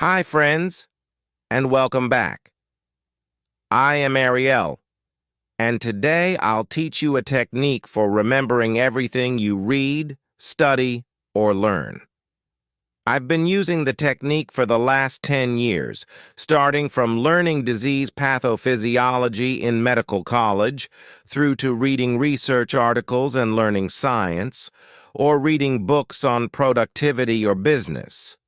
Hi, friends, and welcome back. I am Ariel, and today I'll teach you a technique for remembering everything you read, study, or learn. I've been using the technique for the last 10 years, starting from learning disease pathophysiology in medical college, through to reading research articles and learning science, or reading books on productivity or business.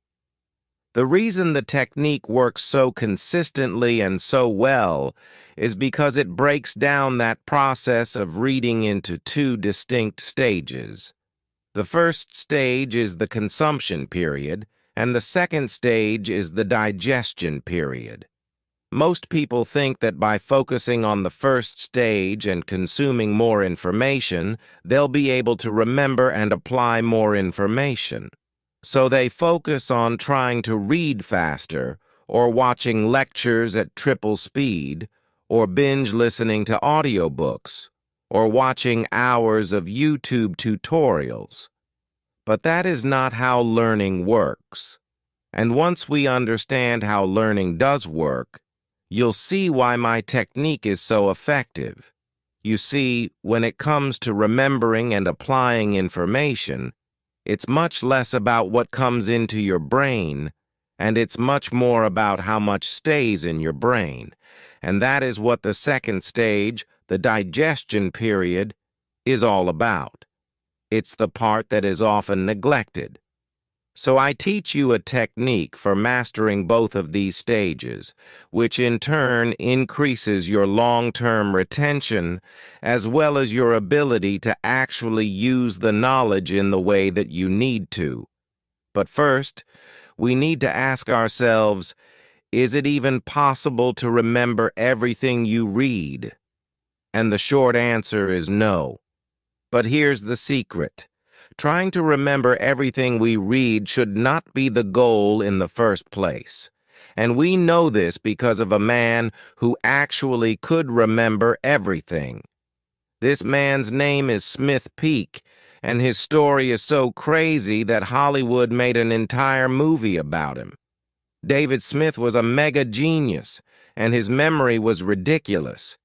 The reason the technique works so consistently and so well is because it breaks down that process of reading into two distinct stages. The first stage is the consumption period, and the second stage is the digestion period. Most people think that by focusing on the first stage and consuming more information, they'll be able to remember and apply more information. So they focus on trying to read faster, or watching lectures at triple speed, or binge listening to audiobooks, or watching hours of YouTube tutorials. But that is not how learning works. And once we understand how learning does work, you'll see why my technique is so effective. You see, when it comes to remembering and applying information, it's much less about what comes into your brain, and it's much more about how much stays in your brain. And that is what the second stage, the digestion period, is all about. It's the part that is often neglected. So I teach you a technique for mastering both of these stages, which in turn increases your long-term retention as well as your ability to actually use the knowledge in the way that you need to. But first, we need to ask ourselves, is it even possible to remember everything you read? And the short answer is no. But here's the secret. Trying to remember everything we read should not be the goal in the first place. And we know this because of a man who actually could remember everything. This man's name is Smith Peak, and his story is so crazy that Hollywood made an entire movie about him. David Smith was a mega genius, and his memory was ridiculous.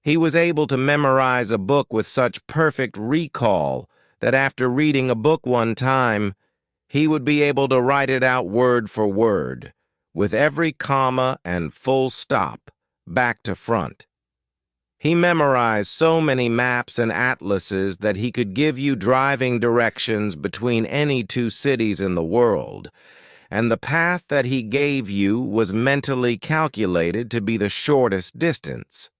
He was able to memorize a book with such perfect recall that after reading a book one time, he would be able to write it out word for word, with every comma and full stop, back to front. He memorized so many maps and atlases that he could give you driving directions between any two cities in the world, and the path that he gave you was mentally calculated to be the shortest distance.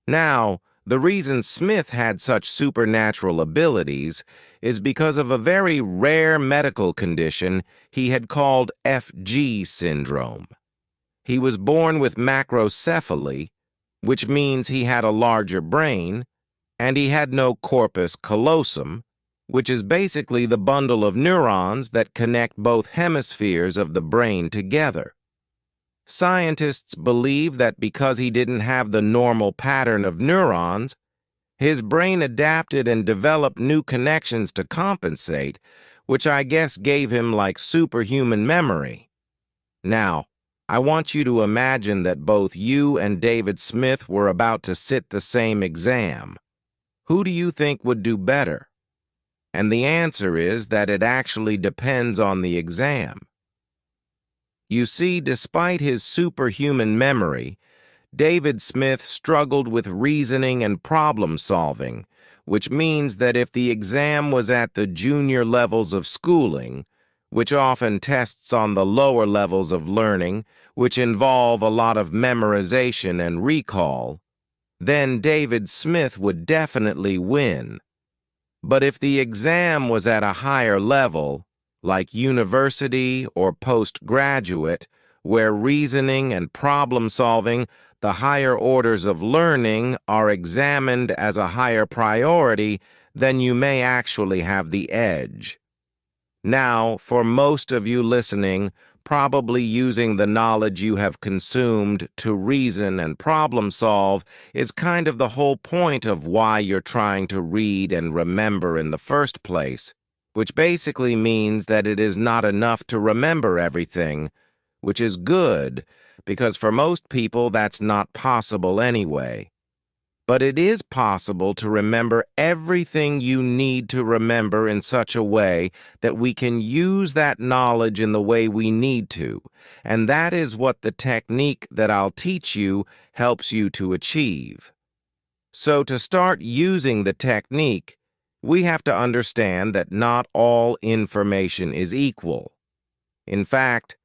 Now, the reason Smith had such supernatural abilities is because of a very rare medical condition he had called FG syndrome. He was born with macrocephaly, which means he had a larger brain, and he had no corpus callosum, which is basically the bundle of neurons that connect both hemispheres of the brain together. Scientists believe that because he didn't have the normal pattern of neurons, his brain adapted and developed new connections to compensate, which I guess gave him like superhuman memory. Now, I want you to imagine that both you and David Smith were about to sit the same exam. Who do you think would do better? And the answer is that it actually depends on the exam. You see, despite his superhuman memory, David Smith struggled with reasoning and problem solving, which means that if the exam was at the junior levels of schooling, which often tests on the lower levels of learning, which involve a lot of memorization and recall, then David Smith would definitely win. But if the exam was at a higher level, like university or postgraduate, where reasoning and problem-solving, the higher orders of learning, are examined as a higher priority, then you may actually have the edge. Now, for most of you listening, probably using the knowledge you have consumed to reason and problem-solve is kind of the whole point of why you're trying to read and remember in the first place, which basically means that it is not enough to remember everything. which is good because for most people that's not possible anyway. But it is possible to remember everything you need to remember in such a way that we can use that knowledge in the way we need to, and that is what the technique that I'll teach you helps you to achieve. So to start using the technique, we have to understand that not all information is equal. In fact,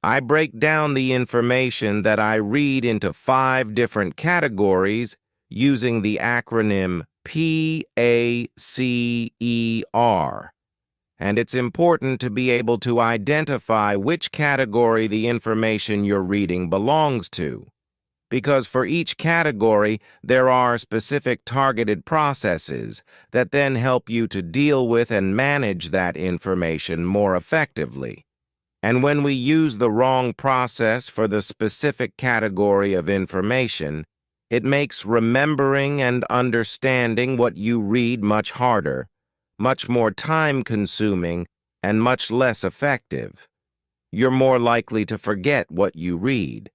I break down the information that I read into 5 different categories using the acronym PACER. And it's important to be able to identify which category the information you're reading belongs to, because for each category there are specific targeted processes that then help you to deal with and manage that information more effectively. And when we use the wrong process for the specific category of information, it makes remembering and understanding what you read much harder, much more time-consuming, and much less effective. You're more likely to forget what you read.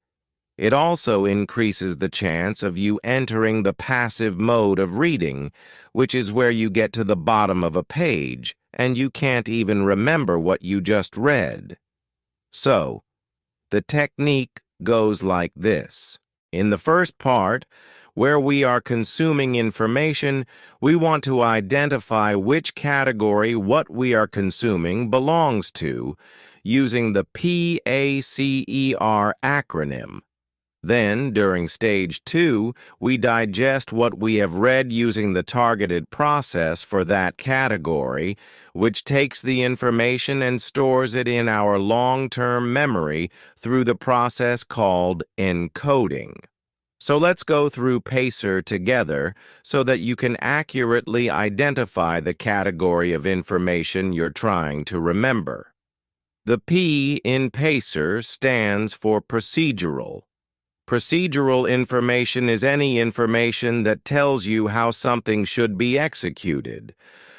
It also increases the chance of you entering the passive mode of reading, which is where you get to the bottom of a page and you can't even remember what you just read. So, the technique goes like this. In the first part, where we are consuming information, we want to identify which category what we are consuming belongs to using the PACER acronym. Then, during Stage 2, we digest what we have read using the targeted process for that category, which takes the information and stores it in our long-term memory through the process called encoding. So let's go through PACER together so that you can accurately identify the category of information you're trying to remember. The P in PACER stands for procedural. Procedural information is any information that tells you how something should be executed.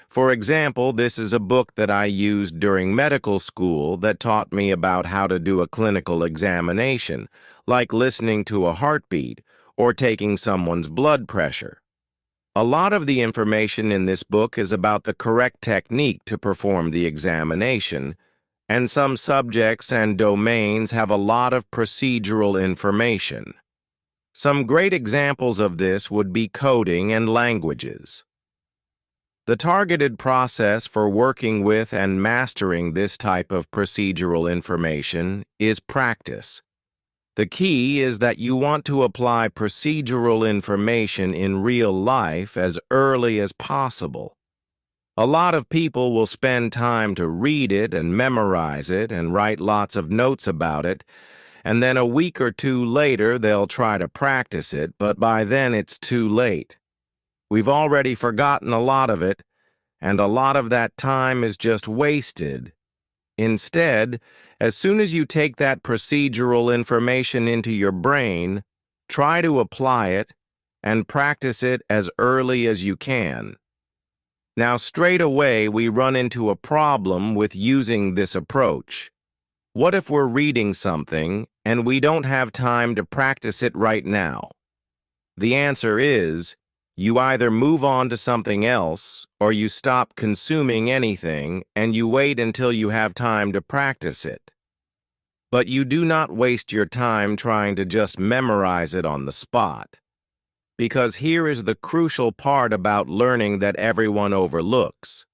For example, this is a book that I used during medical school that taught me about how to do a clinical examination, like listening to a heartbeat or taking someone's blood pressure. A lot of the information in this book is about the correct technique to perform the examination, and some subjects and domains have a lot of procedural information. Some great examples of this would be coding and languages. The targeted process for working with and mastering this type of procedural information is practice. The key is that you want to apply procedural information in real life as early as possible. A lot of people will spend time to read it and memorize it and write lots of notes about it, and then a week or 2 later they'll try to practice it, but by then it's too late. We've already forgotten a lot of it, and a lot of that time is just wasted. Instead, as soon as you take that procedural information into your brain, try to apply it and practice it as early as you can. Now, straight away, we run into a problem with using this approach. What if we're reading something and we don't have time to practice it right now? The answer is, you either move on to something else or you stop consuming anything and you wait until you have time to practice it. But you do not waste your time trying to just memorize it on the spot. Because here is the crucial part about learning that everyone overlooks.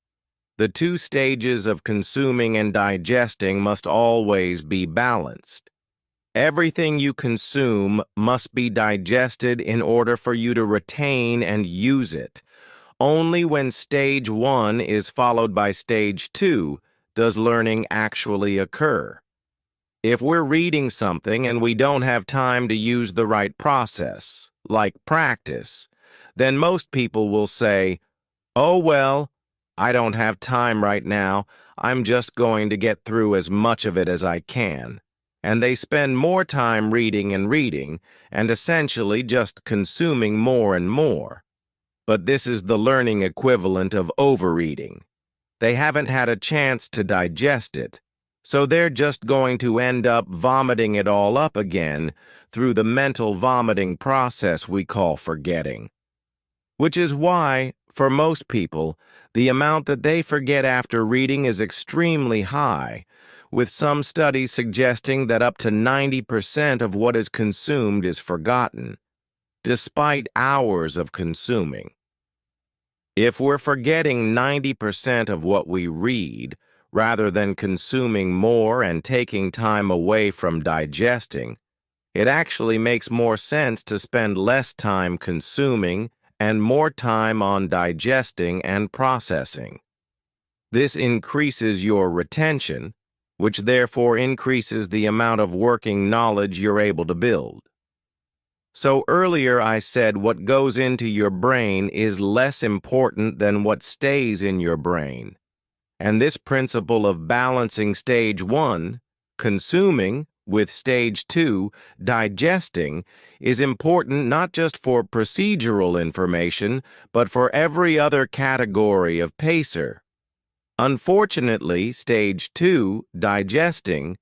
The 2 stages of consuming and digesting must always be balanced. Everything you consume must be digested in order for you to retain and use it. Only when Stage 1 is followed by Stage 2 does learning actually occur. If we're reading something and we don't have time to use the right process, like practice, then most people will say, "Oh well, I don't have time right now, I'm just going to get through as much of it as I can." And they spend more time reading and essentially just consuming more and more. But this is the learning equivalent of overeating. They haven't had a chance to digest it. So they're just going to end up vomiting it all up again through the mental vomiting process we call forgetting. Which is why, for most people, the amount that they forget after reading is extremely high, with some studies suggesting that up to 90% of what is consumed is forgotten, despite hours of consuming. If we're forgetting 90% of what we read, rather than consuming more and taking time away from digesting, it actually makes more sense to spend less time consuming and more time on digesting and processing. This increases your retention, which therefore increases the amount of working knowledge you're able to build. So earlier I said what goes into your brain is less important than what stays in your brain. And this principle of balancing stage 1, consuming, with stage 2, digesting, is important not just for procedural information, but for every other category of PACER. Unfortunately, stage 2, digesting,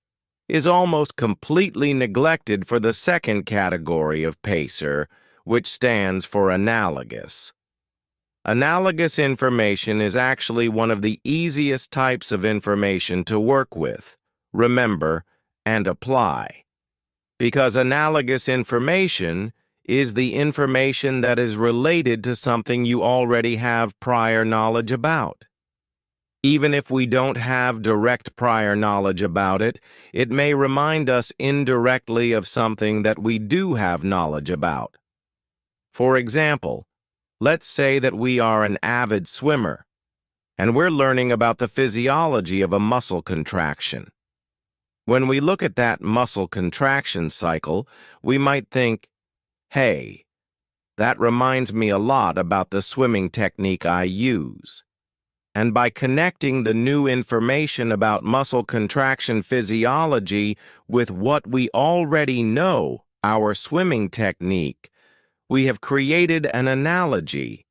is almost completely neglected for the second category of PACER, which stands for analogous. Analogous information is actually one of the easiest types of information to work with, remember, and apply. Because analogous information is the information that is related to something you already have prior knowledge about. Even if we don't have direct prior knowledge about it, it may remind us indirectly of something that we do have knowledge about. For example, let's say that we are an avid swimmer, and we're learning about the physiology of a muscle contraction. When we look at that muscle contraction cycle, we might think, hey, that reminds me a lot about the swimming technique I use. And by connecting the new information about muscle contraction physiology with what we already know, our swimming technique, we have created an analogy.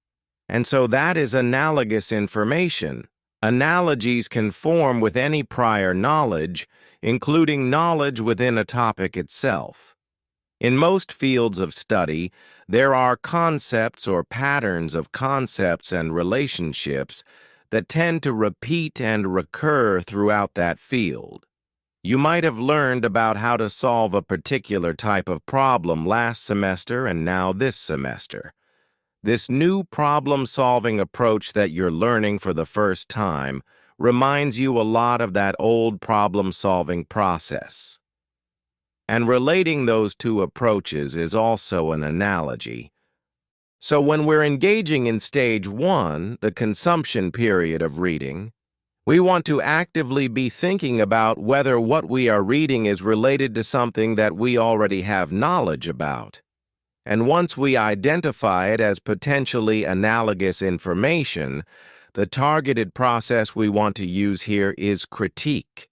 And so that is analogous information. Analogies can form with any prior knowledge, including knowledge within a topic itself. In most fields of study, there are concepts or patterns of concepts and relationships that tend to repeat and recur throughout that field. You might have learned about how to solve a particular type of problem last semester and now this semester. This new problem-solving approach that you're learning for the first time reminds you a lot of that old problem-solving process. And relating those two approaches is also an analogy. So when we're engaging in stage 1, the consumption period of reading, we want to actively be thinking about whether what we are reading is related to something that we already have knowledge about. And once we identify it as potentially analogous information, the targeted process we want to use here is critique.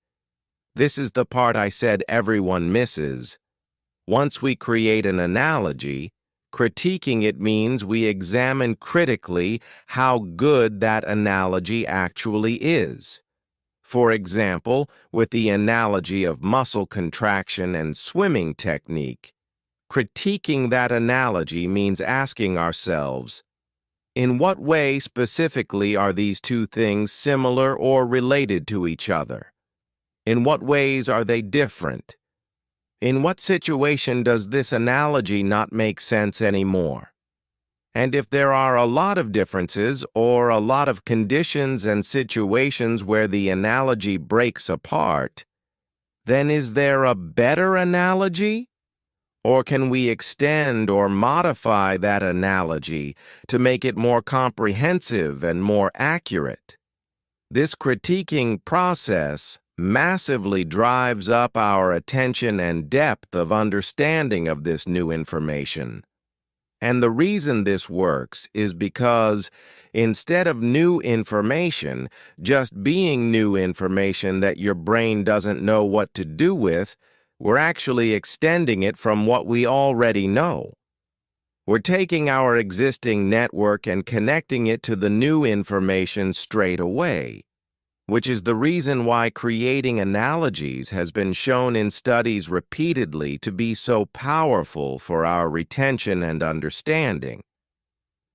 This is the part I said everyone misses. Once we create an analogy, critiquing it means we examine critically how good that analogy actually is. For example, with the analogy of muscle contraction and swimming technique, critiquing that analogy means asking ourselves, in what way specifically are these two things similar or related to each other? In what ways are they different? In what situation does this analogy not make sense anymore? And if there are a lot of differences or a lot of conditions and situations where the analogy breaks apart, then is there a better analogy? Or can we extend or modify that analogy to make it more comprehensive and more accurate? This critiquing process massively drives up our attention and depth of understanding of this new information. And the reason this works is because instead of new information just being new information that your brain doesn't know what to do with, we're actually extending it from what we already know. We're taking our existing network and connecting it to the new information straight away. which is the reason why creating analogies has been shown in studies repeatedly to be so powerful for our retention and understanding.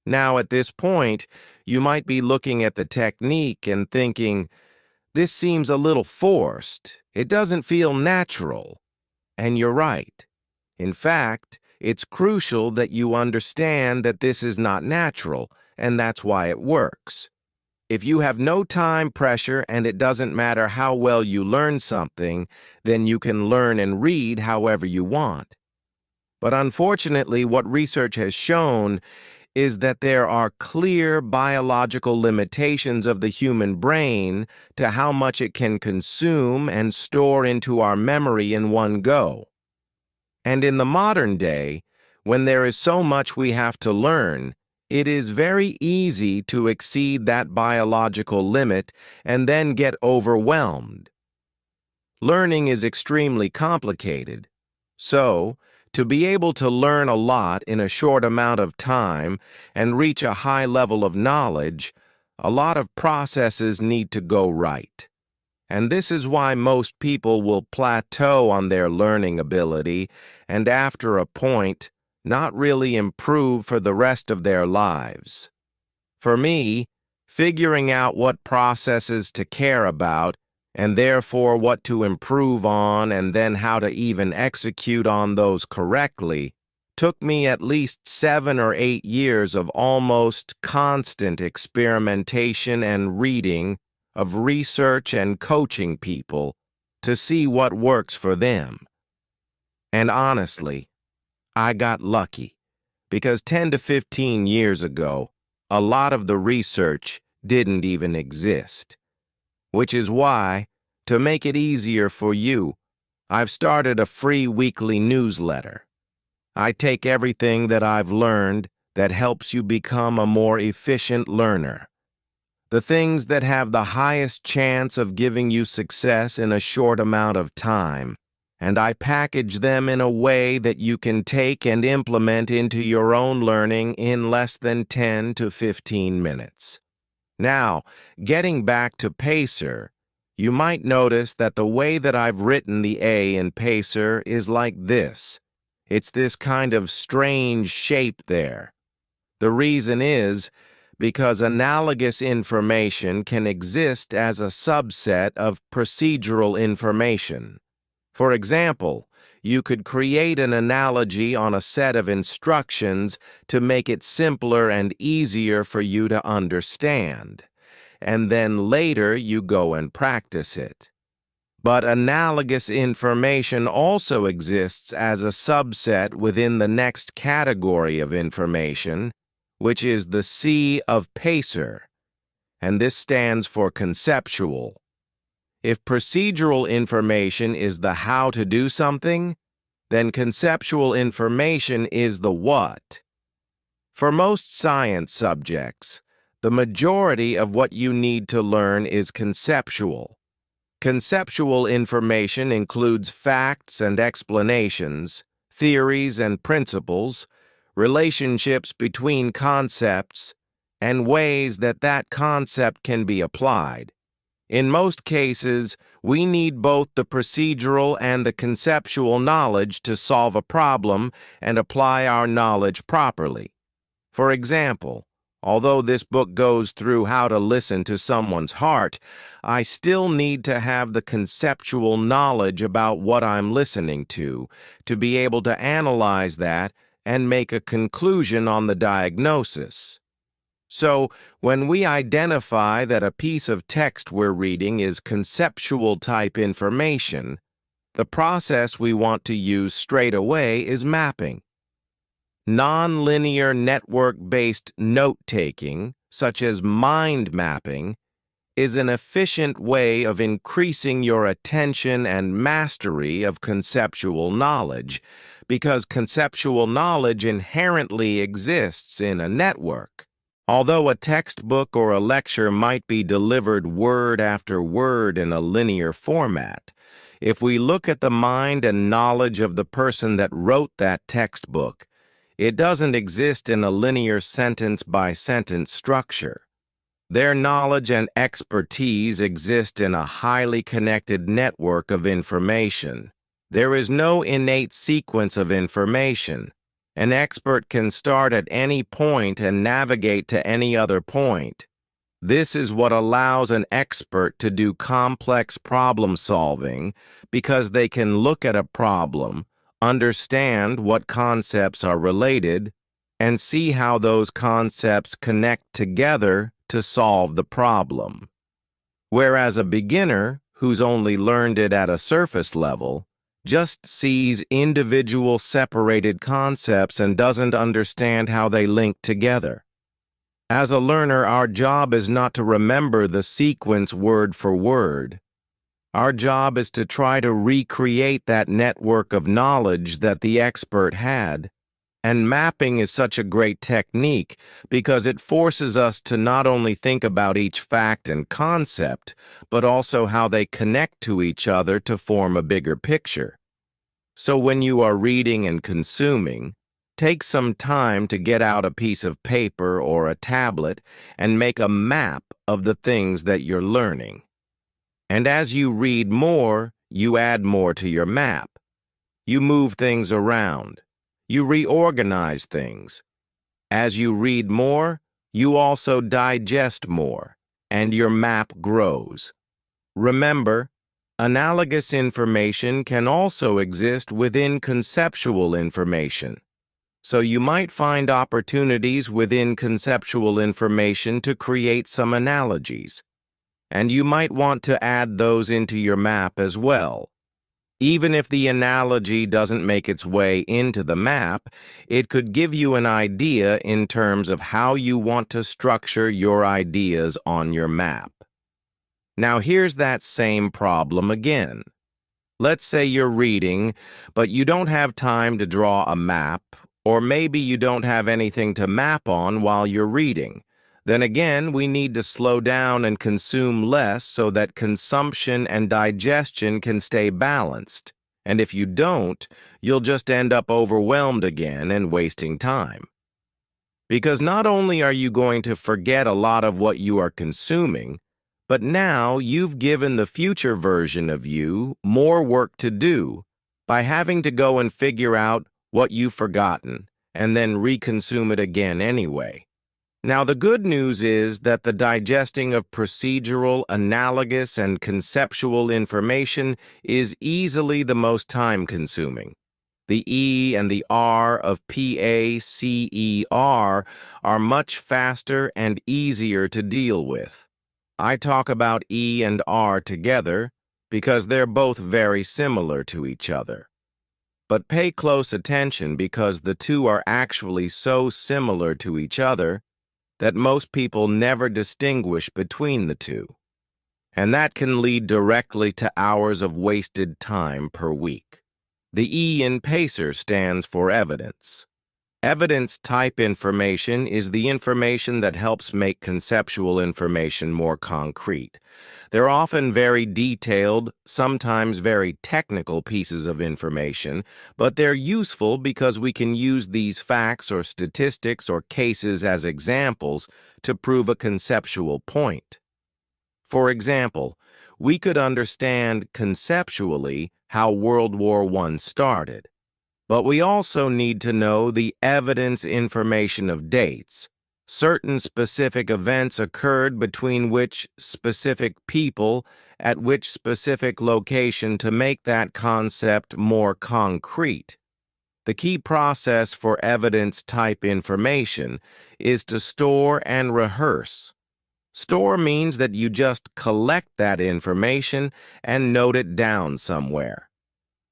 Now, at this point, you might be looking at the technique and thinking, this seems a little forced. It doesn't feel natural. And you're right. In fact, it's crucial that you understand that this is not natural, and that's why it works. If you have no time pressure and it doesn't matter how well you learn something, then you can learn and read however you want. But unfortunately, what research has shown is that there are clear biological limitations of the human brain to how much it can consume and store into our memory in one go. And in the modern day, when there is so much we have to learn, it is very easy to exceed that biological limit and then get overwhelmed. Learning is extremely complicated. So, to be able to learn a lot in a short amount of time and reach a high level of knowledge, a lot of processes need to go right. And this is why most people will plateau on their learning ability and after a point, not really improve for the rest of their lives. For me, figuring out what processes to care about and therefore what to improve on and then how to even execute on those correctly, took me at least 7 or 8 years of almost constant experimentation and reading, of research and coaching people to see what works for them. And honestly, I got lucky, because 10 to 15 years ago, a lot of the research didn't even exist. Which is why, to make it easier for you, I've started a free weekly newsletter. I take everything that I've learned that helps you become a more efficient learner. The things that have the highest chance of giving you success in a short amount of time, and I package them in a way that you can take and implement into your own learning in less than 10 to 15 minutes. Now, getting back to Pacer, you might notice that the way that I've written the A in Pacer is like this. It's this kind of strange shape there. The reason is because analogous information can exist as a subset of procedural information. For example, you could create an analogy on a set of instructions to make it simpler and easier for you to understand, and then later you go and practice it. But analogous information also exists as a subset within the next category of information, which is the C of Pacer, and this stands for conceptual. If procedural information is the how to do something, then conceptual information is the what. For most science subjects, the majority of what you need to learn is conceptual. Conceptual information includes facts and explanations, theories and principles, relationships between concepts, and ways that that concept can be applied. In most cases, we need both the procedural and the conceptual knowledge to solve a problem and apply our knowledge properly. For example, although this book goes through how to listen to someone's heart, I still need to have the conceptual knowledge about what I'm listening to be able to analyze that and make a conclusion on the diagnosis. So, when we identify that a piece of text we're reading is conceptual type information, the process we want to use straight away is mapping. Non-linear network-based note-taking, such as mind mapping, is an efficient way of increasing your attention and mastery of conceptual knowledge, because conceptual knowledge inherently exists in a network. Although a textbook or a lecture might be delivered word after word in a linear format, if we look at the mind and knowledge of the person that wrote that textbook, it doesn't exist in a linear sentence-by-sentence structure. Their knowledge and expertise exist in a highly connected network of information. There is no innate sequence of information. An expert can start at any point and navigate to any other point. This is what allows an expert to do complex problem solving because they can look at a problem, understand what concepts are related, and see how those concepts connect together to solve the problem. Whereas a beginner, who's only learned it at a surface level, just sees individual separated concepts and doesn't understand how they link together. As a learner, our job is not to remember the sequence word for word. Our job is to try to recreate that network of knowledge that the expert had. And mapping is such a great technique because it forces us to not only think about each fact and concept, but also how they connect to each other to form a bigger picture. So when you are reading and consuming, take some time to get out a piece of paper or a tablet and make a map of the things that you're learning. And as you read more, you add more to your map. You move things around. You reorganize things. As you read more, you also digest more, and your map grows. Remember, analogous information can also exist within conceptual information. So you might find opportunities within conceptual information to create some analogies. And you might want to add those into your map as well. Even if the analogy doesn't make its way into the map, it could give you an idea in terms of how you want to structure your ideas on your map. Now here's that same problem again. Let's say you're reading, but you don't have time to draw a map, or maybe you don't have anything to map on while you're reading. Then again, we need to slow down and consume less so that consumption and digestion can stay balanced. And if you don't, you'll just end up overwhelmed again and wasting time. Because not only are you going to forget a lot of what you are consuming, but now you've given the future version of you more work to do by having to go and figure out what you've forgotten and then reconsume it again anyway. Now, the good news is that the digesting of procedural, analogous, and conceptual information is easily the most time-consuming. The E and the R of PACER are much faster and easier to deal with. I talk about E and R together because they're both very similar to each other. But pay close attention because the two are actually so similar to each other that most people never distinguish between the two. And that can lead directly to hours of wasted time per week. The E in PACER stands for evidence. Evidence-type information is the information that helps make conceptual information more concrete. They're often very detailed, sometimes very technical pieces of information, but they're useful because we can use these facts or statistics or cases as examples to prove a conceptual point. For example, we could understand conceptually how World War I started. But we also need to know the evidence information of dates. Certain specific events occurred between which specific people at which specific location to make that concept more concrete. The key process for evidence-type information is to store and rehearse. Store means that you just collect that information and note it down somewhere.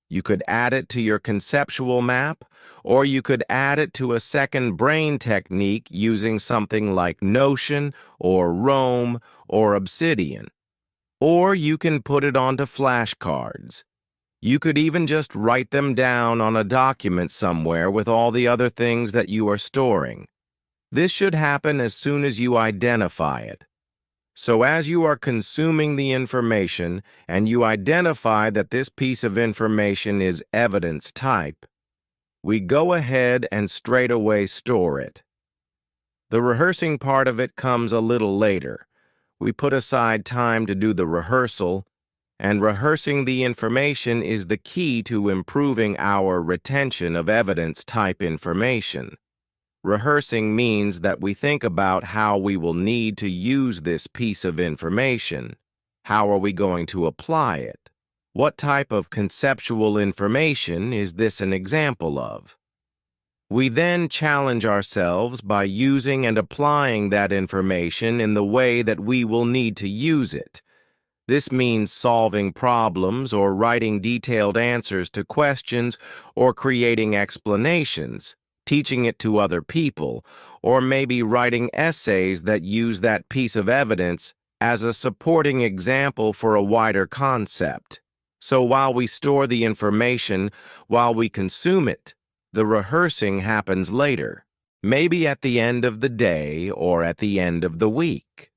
You could add it to your conceptual map, or you could add it to a second brain technique using something like Notion or Roam or Obsidian. Or you can put it onto flashcards. You could even just write them down on a document somewhere with all the other things that you are storing. This should happen as soon as you identify it. So as you are consuming the information and you identify that this piece of information is evidence type, we go ahead and straight away store it. The rehearsing part of it comes a little later. We put aside time to do the rehearsal, and rehearsing the information is the key to improving our retention of evidence-type information. Rehearsing means that we think about how we will need to use this piece of information. How are we going to apply it? What type of conceptual information is this an example of? We then challenge ourselves by using and applying that information in the way that we will need to use it. This means solving problems or writing detailed answers to questions or creating explanations, teaching it to other people, or maybe writing essays that use that piece of evidence as a supporting example for a wider concept. So while we store the information, while we consume it, the rehearsing happens later, maybe at the end of the day or at the end of the week.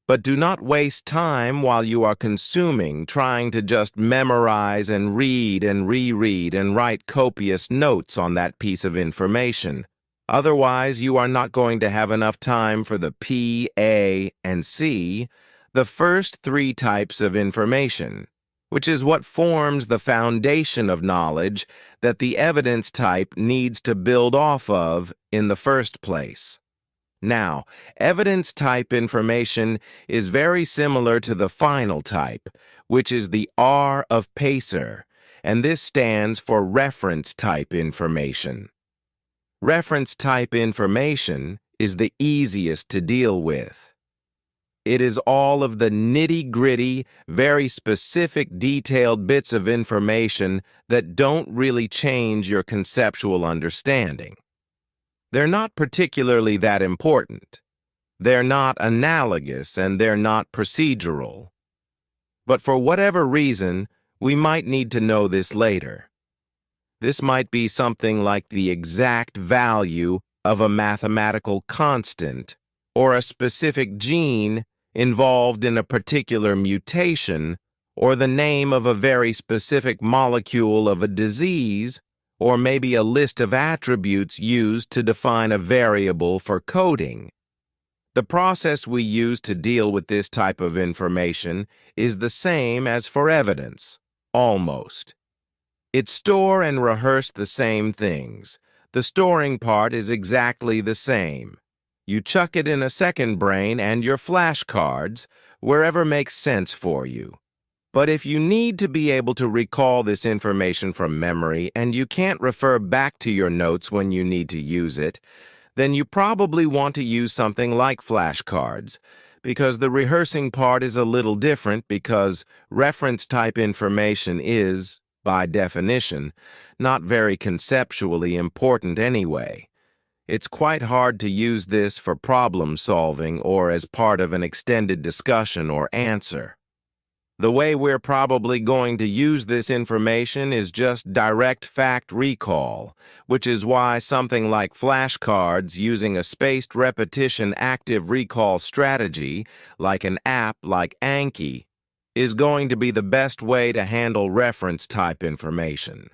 But do not waste time while you are consuming, trying to just memorize and read and reread and write copious notes on that piece of information. Otherwise, you are not going to have enough time for the P, A, and C, the first three types of information, which is what forms the foundation of knowledge that the evidence type needs to build off of in the first place. Now, evidence type information is very similar to the final type, which is the R of PACER, and this stands for reference type information. Reference type information is the easiest to deal with. It is all of the nitty-gritty, very specific, detailed bits of information that don't really change your conceptual understanding. They're not particularly that important. They're not analogous and they're not procedural. But for whatever reason, we might need to know this later. This might be something like the exact value of a mathematical constant or a specific gene involved in a particular mutation or the name of a very specific molecule of a disease, or maybe a list of attributes used to define a variable for coding. The process we use to deal with this type of information is the same as for evidence, almost. It store and rehearse the same things. The storing part is exactly the same. You chuck it in a second brain and your flashcards, wherever makes sense for you. But if you need to be able to recall this information from memory and you can't refer back to your notes when you need to use it, then you probably want to use something like flashcards, because the rehearsing part is a little different because reference type information is, by definition, not very conceptually important anyway. It's quite hard to use this for problem solving or as part of an extended discussion or answer. The way we're probably going to use this information is just direct fact recall, which is why something like flashcards using a spaced repetition active recall strategy, like an app like Anki, is going to be the best way to handle reference type information.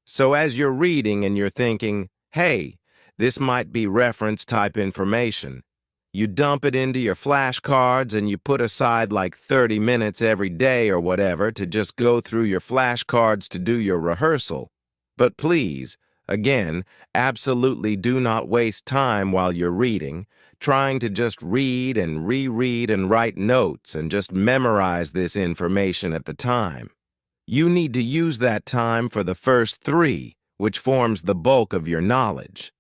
So as you're reading and you're thinking, hey, this might be reference type information, you dump it into your flashcards and you put aside like 30 minutes every day or whatever to just go through your flashcards to do your rehearsal. But please, again, absolutely do not waste time while you're reading, trying to just read and reread and write notes and just memorize this information at the time. You need to use that time for the first three, which forms the bulk of your knowledge.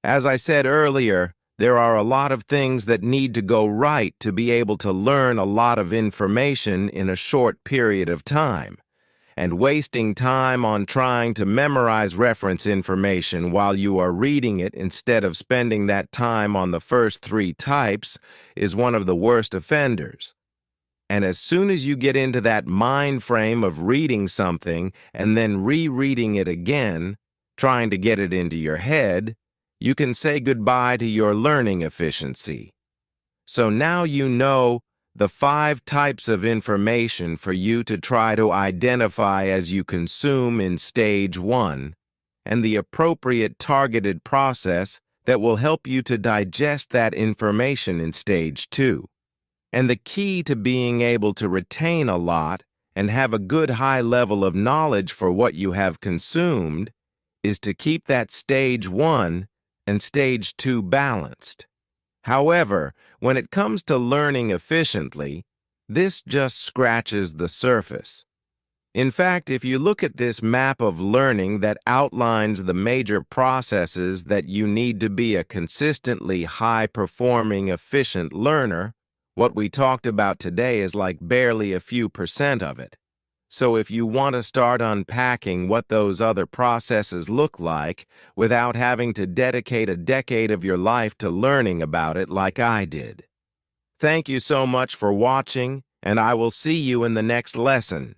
As I said earlier, there are a lot of things that need to go right to be able to learn a lot of information in a short period of time. And wasting time on trying to memorize reference information while you are reading it instead of spending that time on the first three types is one of the worst offenders. And as soon as you get into that mind frame of reading something and then rereading it again, trying to get it into your head, you can say goodbye to your learning efficiency. So now you know the 5 types of information for you to try to identify as you consume in stage 1, and the appropriate targeted process that will help you to digest that information in stage 2. And the key to being able to retain a lot and have a good high level of knowledge for what you have consumed is to keep that stage 1 and stage 2 balanced. However, when it comes to learning efficiently, this just scratches the surface. In fact, if you look at this map of learning that outlines the major processes that you need to be a consistently high-performing, efficient learner, what we talked about today is like barely a few % of it. So if you want to start unpacking what those other processes look like without having to dedicate a decade of your life to learning about it like I did. Thank you so much for watching, and I will see you in the next lesson.